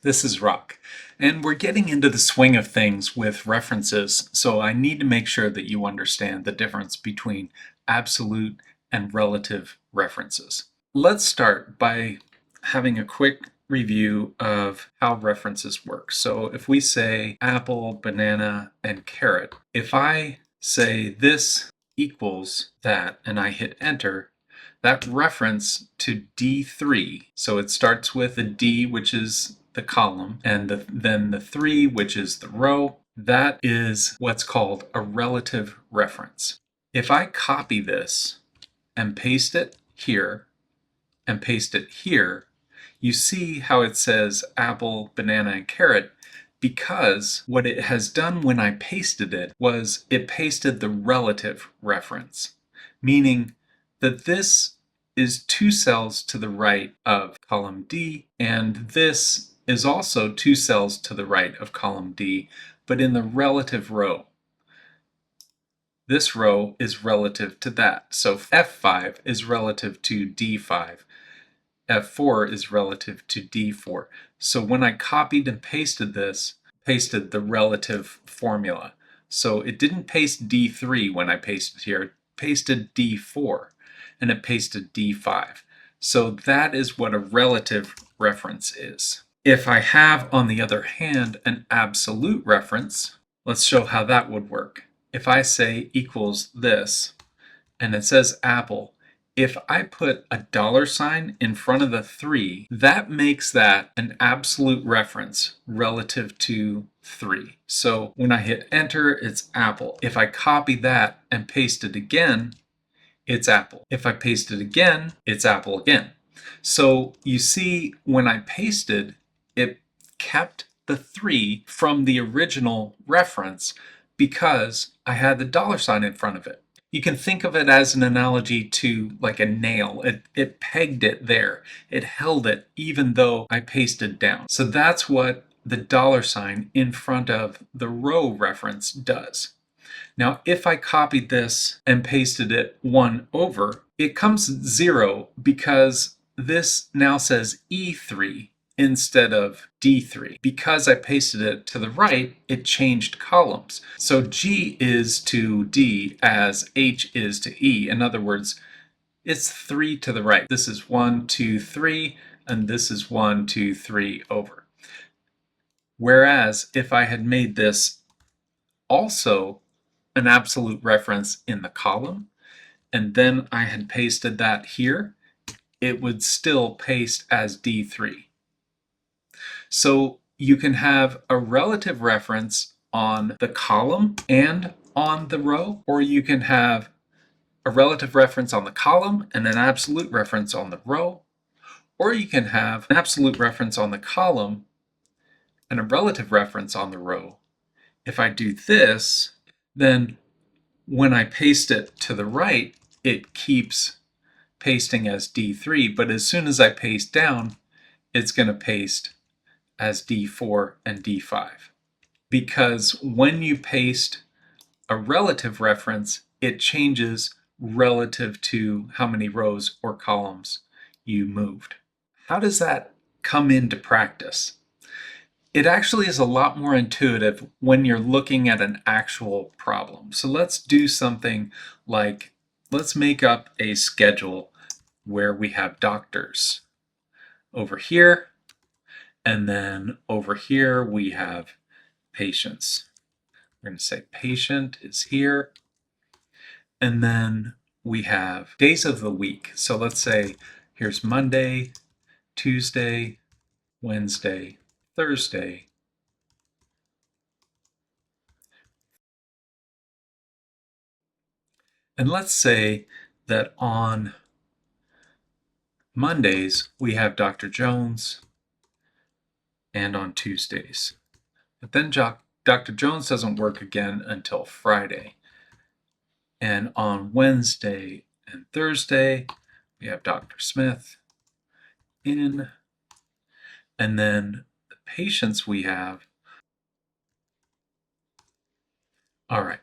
This is Rock, and we're getting into the swing of things with references, so I need to make sure that you understand the difference between absolute and relative references. Let's start by having a quick review of how references work. So if we say apple, banana, and carrot, if I say this equals that and I hit enter, that reference to D3, so it starts with a D, which is the column, and then the 3, which is the row, that is what's called a relative reference. If I copy this and paste it here and paste it here, you see how it says apple, banana, and carrot, because what it has done when I pasted it was it pasted the relative reference, meaning that this is 2 cells to the right of column D, and this is also 2 cells to the right of column D, but in the relative row. This row is relative to that. So F5 is relative to D5. F4 is relative to D4. So when I copied and pasted this, pasted the relative formula. So it didn't paste D3 when I pasted here, it pasted D4, and it pasted D5. So that is what a relative reference is. If I have, on the other hand, an absolute reference, let's show how that would work. If I say equals this, and it says apple, if I put a $sign in front of the 3, that makes that an absolute reference relative to 3. So when I hit enter, it's apple. If I copy that and paste it again, it's apple. If I paste it again, it's apple again. So you see, when I pasted, it kept the 3 from the original reference because I had the $sign in front of it. You can think of it as an analogy to like a nail. It pegged it there. It held it even though I pasted down. So that's what the $sign in front of the row reference does. Now, if I copied this and pasted it 1 over, it comes 0 because this now says E3 instead of D3. Because I pasted it to the right, it changed columns. So G is to D as H is to E. In other words, it's 3 to the right. This is 1, 2, 3, and this is 1, 2, 3 over. Whereas if I had made this also an absolute reference in the column, and then I had pasted that here, it would still paste as D3. So you can have a relative reference on the column and on the row, or you can have a relative reference on the column and an absolute reference on the row, or you can have an absolute reference on the column and a relative reference on the row. If I do this, then when I paste it to the right, it keeps pasting as D3, but as soon as I paste down, it's going to paste as D4 and D5. Because when you paste a relative reference, it changes relative to how many rows or columns you moved. How does that come into practice? It actually is a lot more intuitive when you're looking at an actual problem. So let's do something like, let's make up a schedule where we have doctors over here, and then over here we have patients. We're going to say patient is here, and then we have days of the week. So let's say here's Monday, Tuesday, Wednesday, Thursday, and let's say that on Mondays we have Dr. Jones, and on Tuesdays. But then Dr. Jones doesn't work again until Friday. And on Wednesday and Thursday, we have Dr. Smith in. And then the patients we have. All right,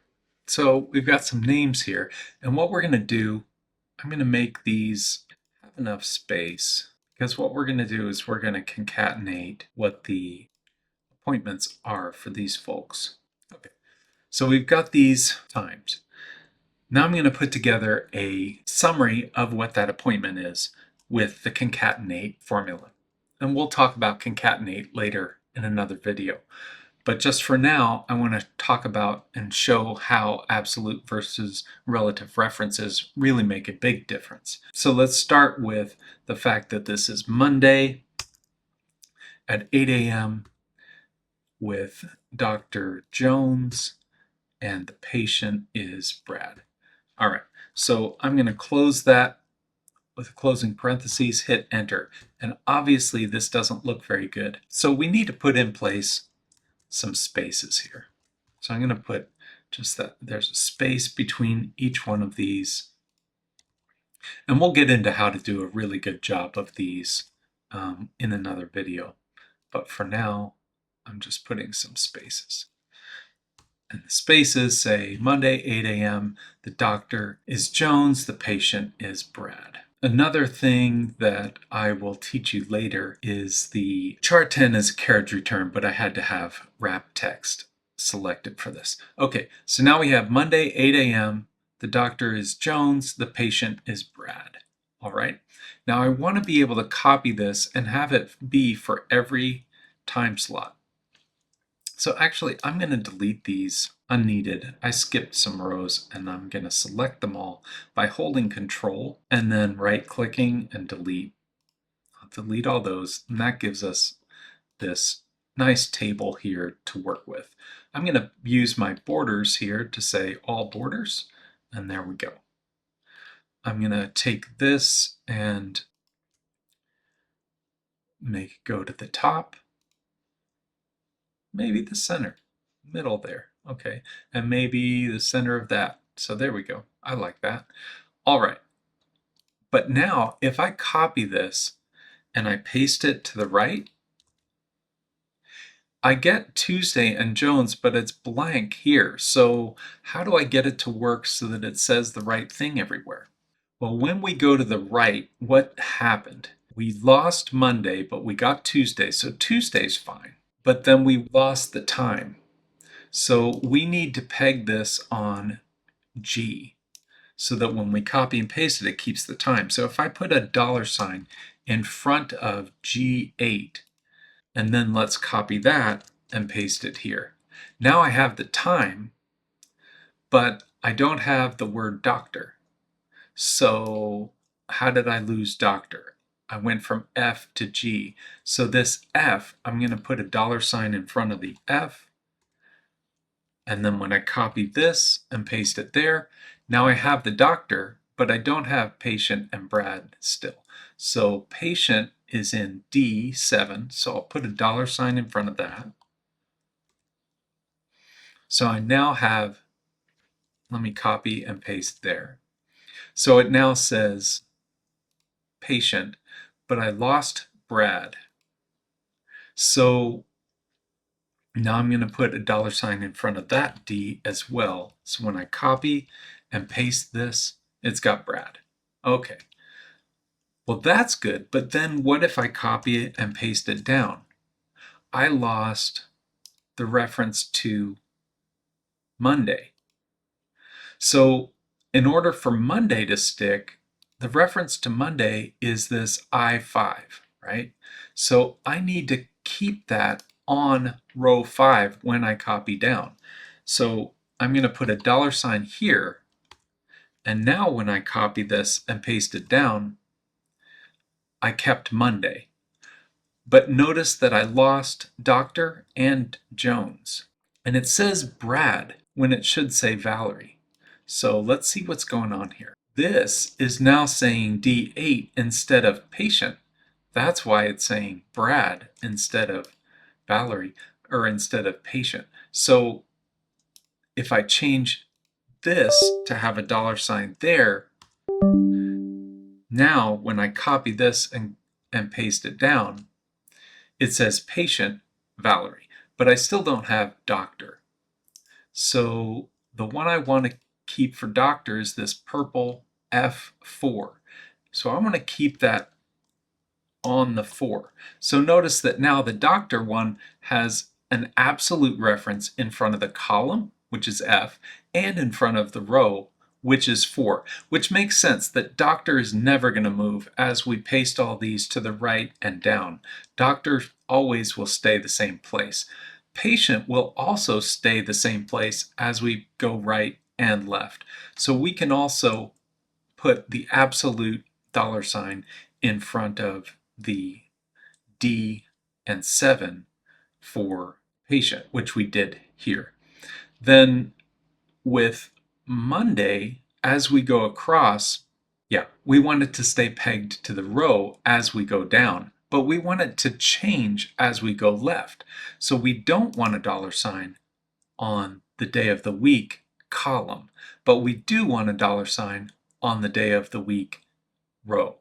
so we've got some names here. And what we're going to do, I'm going to make these have enough space because what we're going to do is we're going to concatenate what the appointments are for these folks. Okay, so we've got these times. Now I'm going to put together a summary of what that appointment is with the concatenate formula. And we'll talk about concatenate later in another video. But just for now, I want to talk about and show how absolute versus relative references really make a big difference. So let's start with the fact that this is Monday at 8 a.m. with Dr. Jones, and the patient is Brad. All right, so I'm going to close that with closing parentheses, hit enter. And obviously this doesn't look very good. So we need to put in place some spaces here. So I'm going to put just that there's a space between each one of these. And we'll get into how to do a really good job of these in another video. But for now, I'm just putting some spaces. And the spaces say Monday, 8 a.m. The doctor is Jones, the patient is Brad. Another thing that I will teach you later is the chart 10 is a carriage return, but I had to have wrap text selected for this. Okay, so now we have Monday, 8 a.m. The doctor is Jones, the patient is Brad. All right, now I want to be able to copy this and have it be for every time slot. So actually, I'm going to delete these unneeded. I skipped some rows and I'm going to select them all by holding Control and then right-clicking and delete. I'll delete all those, and that gives us this nice table here to work with. I'm going to use my borders here to say all borders, and there we go. I'm going to take this and make it go to the top, maybe the center, middle there. Okay, and maybe the center of that. So there we go. I like that. All right. But now if I copy this and I paste it to the right, I get Tuesday and Jones, but it's blank here. So how do I get it to work so that it says the right thing everywhere? Well, when we go to the right, what happened? We lost Monday, but we got Tuesday. So Tuesday's fine. But then we lost the time. So we need to peg this on G so that when we copy and paste it, it keeps the time. So if I put a $ in front of G8, and then let's copy that and paste it here. Now I have the time, but I don't have the word doctor. So how did I lose doctor? I went from F to G. So this F, I'm going to put a $ in front of the F. And then when I copy this and paste it there, now I have the doctor, but I don't have patient and Brad still. So patient is in D7, so I'll put a $ in front of that. So I now have, let me copy and paste there. So it now says patient, but I lost Brad. So now I'm going to put a $ in front of that D as well. So when I copy and paste this, it's got Brad. Okay. Well, that's good, but then what if I copy it and paste it down? I lost the reference to Monday. So in order for Monday to stick, the reference to Monday is this I5, right? So I need to keep that on row 5 when I copy down. So I'm going to put a $ here, and now when I copy this and paste it down, I kept Monday. But notice that I lost Dr. and Jones. And it says Brad when it should say Valerie. So let's see what's going on here. This is now saying D8 instead of patient. That's why it's saying Brad instead of Valerie, or instead of patient. So if I change this to have a $ there, now when I copy this and paste it down, it says patient Valerie, but I still don't have doctor. So the one I want to keep for doctor is this purple F4. So I want to keep that on the 4. So notice that now the doctor one has an absolute reference in front of the column, which is F, and in front of the row, which is 4, which makes sense that doctor is never going to move as we paste all these to the right and down. Doctor always will stay the same place. Patient will also stay the same place as we go right and left. So we can also put the absolute $ in front of the D and 7 for patient, which we did here. Then with Monday, as we go across, we want it to stay pegged to the row as we go down, but we want it to change as we go left. So we don't want a $ on the day of the week column, but we do want a $ on the day of the week row.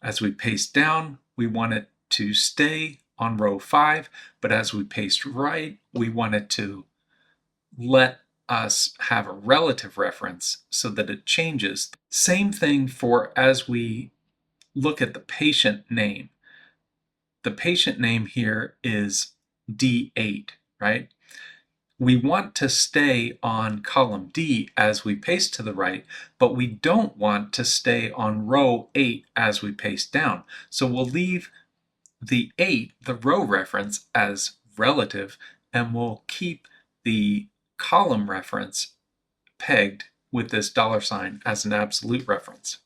As we paste down, we want it to stay on row 5, but as we paste right, we want it to let us have a relative reference so that it changes. Same thing for as we look at the patient name. The patient name here is D8, right? We want to stay on column D as we paste to the right, but we don't want to stay on row 8 as we paste down. So we'll leave the 8, the row reference, as relative, and we'll keep the column reference pegged with this $ as an absolute reference.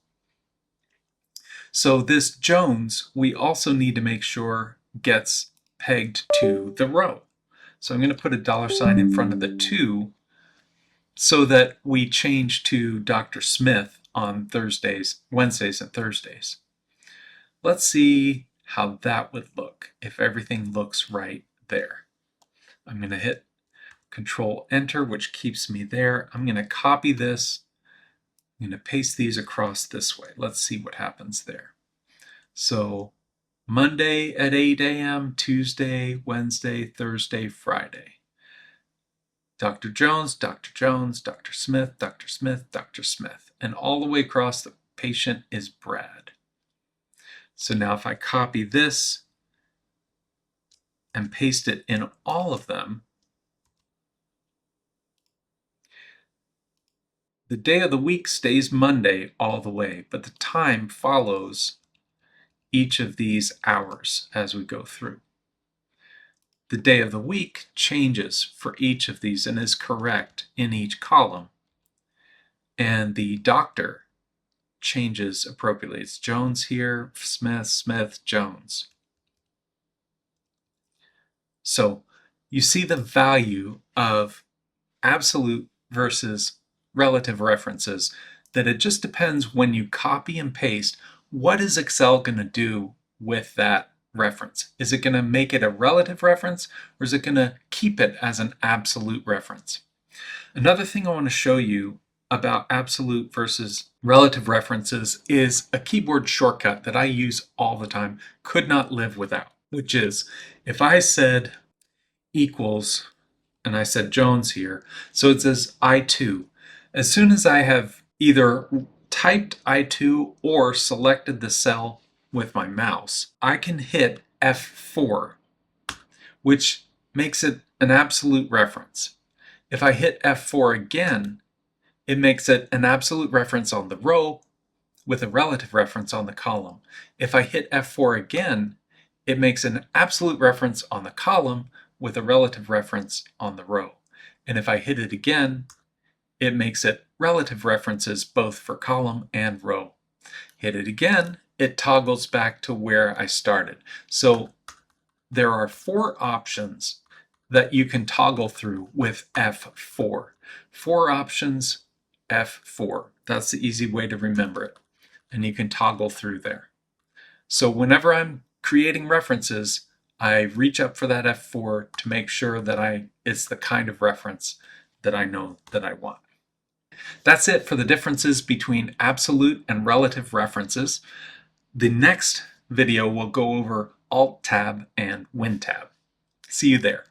So this Jones, we also need to make sure gets pegged to the row. So I'm going to put a $ in front of the 2 so that we change to Dr. Smith on Wednesdays and Thursdays. Let's see how that would look if everything looks right there. I'm going to hit Control Enter, which keeps me there. I'm going to copy this. I'm going to paste these across this way. Let's see what happens there. So Monday at 8 a.m., Tuesday, Wednesday, Thursday, Friday. Dr. Jones, Dr. Jones, Dr. Smith, Dr. Smith, Dr. Smith. And all the way across, the patient is Brad. So now if I copy this and paste it in all of them, the day of the week stays Monday all the way, but the time follows each of these hours as we go through. The day of the week changes for each of these and is correct in each column. And the doctor changes appropriately. It's Jones here, Smith, Smith, Jones. So you see the value of absolute versus relative references, that it just depends when you copy and paste, what is Excel going to do with that reference? Is it going to make it a relative reference, or is it going to keep it as an absolute reference? Another thing I want to show you about absolute versus relative references is a keyboard shortcut that I use all the time, could not live without, which is if I said equals, and I said Jones here, so it says I2. As soon as I have either typed I2 or selected the cell with my mouse, I can hit F4, which makes it an absolute reference. If I hit F4 again, it makes it an absolute reference on the row with a relative reference on the column. If I hit F4 again, it makes an absolute reference on the column with a relative reference on the row. And if I hit it again, it makes it relative references both for column and row. Hit it again, it toggles back to where I started. So there are 4 options that you can toggle through with F4. 4 options, F4. That's the easy way to remember it. And you can toggle through there. So whenever I'm creating references, I reach up for that F4 to make sure that it's the kind of reference that I know that I want. That's it for the differences between absolute and relative references. The next video will go over Alt Tab and Win Tab. See you there.